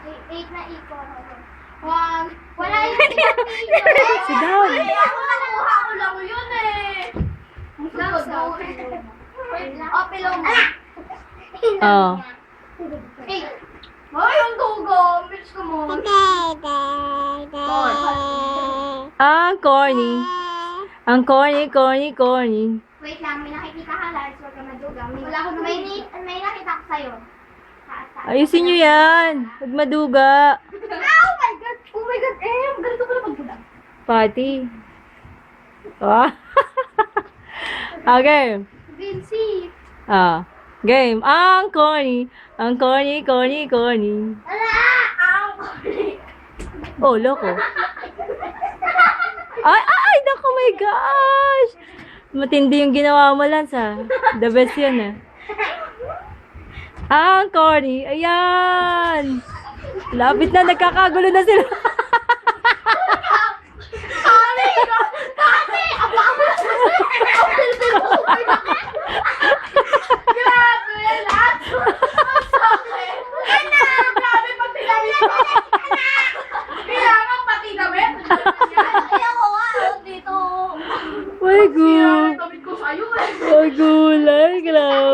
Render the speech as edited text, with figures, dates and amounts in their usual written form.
Eight na ikot. One. Wala yung ikot. Sit down. Ako nakuha ko lang yun eh. Oh, pilong. Oh. Eight. Ay, yung dugo. Bilis ko mo. Ang corny. Ang corny. Wait lang, may nakikita ka lang. Huwag ka maduga. Wala ko may nakita ko sa'yo. Ayusin nyo yan. Huwag maduga. Oh my God! Oh my God! Ganito ko na magduga. Pati. Ah. Okay. Vinci. Ah. Game. Ang corny. Corny. Ala! Ang Oh, loko. Ay, naku, my gosh. Matindi yung ginawa mo, Lance, ha. The best yun, ha. Ang corny. Ayan. Lapit na, nagkakagulo na sila. Kami! Kami! Grabe! Lahat! Ang sakit! Anak! Grabe pati damit! Anak! Kailangan pati damit! Ayoko nga! Dito! My God. Damit ko sa'yo eh! Magulang, grabe.